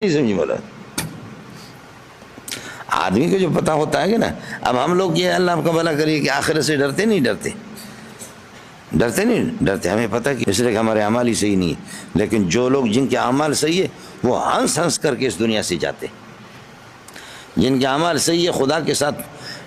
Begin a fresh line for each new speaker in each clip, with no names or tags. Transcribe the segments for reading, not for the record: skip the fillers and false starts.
نہیں سمجھی بولا آدمی کو جو پتا ہوتا ہے کہ نا. اب ہم لوگ یہ اللہ آپ کا بھلا کریے کہ آخرت سے ڈرتے نہیں ڈرتے ہمیں پتہ کہ اس لیے کہ ہمارے اعمال ہی صحیح نہیں ہے. لیکن جو لوگ جن کے اعمال صحیح ہے وہ ہنس کر کے اس دنیا سے جاتے. جن کے اعمال صحیح ہے خدا کے ساتھ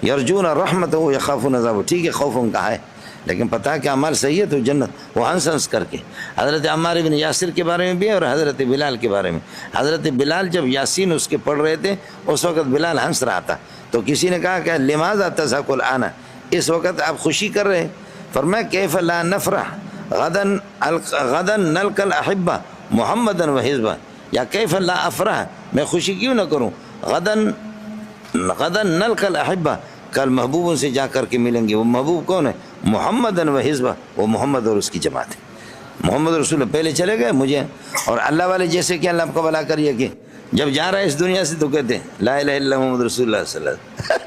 یرجون رحمت ہو یخافون عذاب، ٹھیک ہے خوف ان کا ہے لیکن پتہ ہے کہ اعمال صحیح ہے تو جنت وہ ہنس کر کے. حضرت عمار بن یاسر کے بارے میں بھی ہے اور حضرت بلال کے بارے میں. حضرت بلال جب یاسین اس کے پڑھ رہے تھے اس وقت بلال ہنس رہا تھا. تو کسی نے کہا کہ لماذا تضحک الآن، اس وقت آپ خوشی کر رہے ہیں. فرمایا کیف لا نفرح غدا نلقى الاحبہ محمدا وحزبہ، یا کیف لا افرح، میں خوشی کیوں نہ کروں، غدا نلقى الاحبہ، کل محبوبوں سے جا کر کے ملیں گے. وہ محبوب کون ہے؟ محمدن و حزبہ، وہ محمد اور اس کی جماعت ہے. محمد رسول پہلے چلے گئے مجھے اور اللہ والے جیسے کہ اللہ آپ کو بھلا کریے کہ جب جا رہا ہے اس دنیا سے تو کہتے ہیں لا الہ الا محمد رسول اللہ صلی اللہ علیہ وسلم.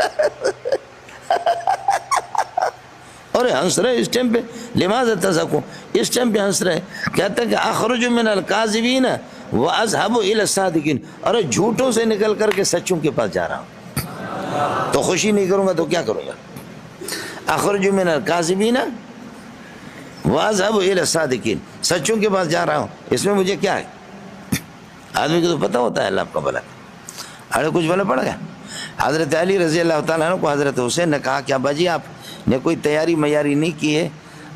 اور ہنس رہے اس ٹائم پہ، لماذا تضحکون، اس ٹائم پہ ہنس رہے. کہتے ہیں کہ اخرج من الکاذبین واذهب الى الصادقین، اور جھوٹوں سے نکل کر کے سچوں کے پاس جا رہا ہوں. تو خوشی نہیں کروں گا تو کیا کروں گا. اخرج من الکاذبین واذهب الى الصادقین، سچوں کے پاس جا رہا ہوں، اس میں مجھے کیا ہے. آدمی کو تو پتہ ہوتا ہے اللہ آپ کا بھلا. ارے کچھ بھلا پڑ گیا. حضرت علی رضی اللہ تعالیٰ عنہ کو حضرت حسین نے کہا کہ ابا جی آپ نے کوئی تیاری میاری نہیں کی ہے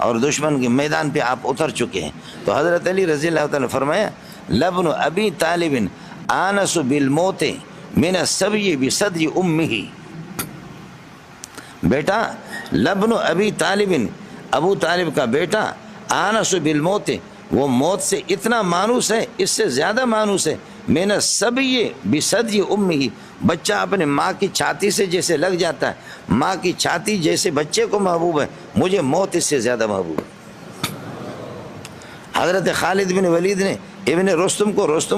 اور دشمن کے میدان پہ آپ اتر چکے ہیں. تو حضرت علی رضی اللہ تعالیٰ نے فرمایا لبن ابی طالب آنس بالموت من السبی بصدر امہ، بیٹا لبن ابی طالب، ابو طالب کا بیٹا، آنس بالموت، وہ موت سے اتنا مانوس ہے، اس سے زیادہ مانوس ہے، من السبی بصدر امہ، بچہ اپنے ماں کی چھاتی سے جیسے لگ جاتا ہے، ماں کی چھاتی جیسے بچے کو محبوب ہے، مجھے موت اس سے زیادہ محبوب ہے. حضرت خالد بن ولید نے ابن رستم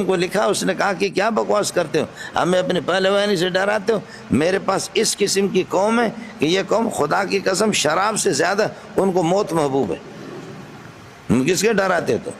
کو لکھا، اس نے کہا کہ کیا بکواس کرتے ہو، ہمیں اپنے پہلوانی سے ڈراتے ہو. میرے پاس اس قسم کی قوم ہے کہ یہ قوم خدا کی قسم شراب سے زیادہ ان کو موت محبوب ہے. کس کے ڈراتے تو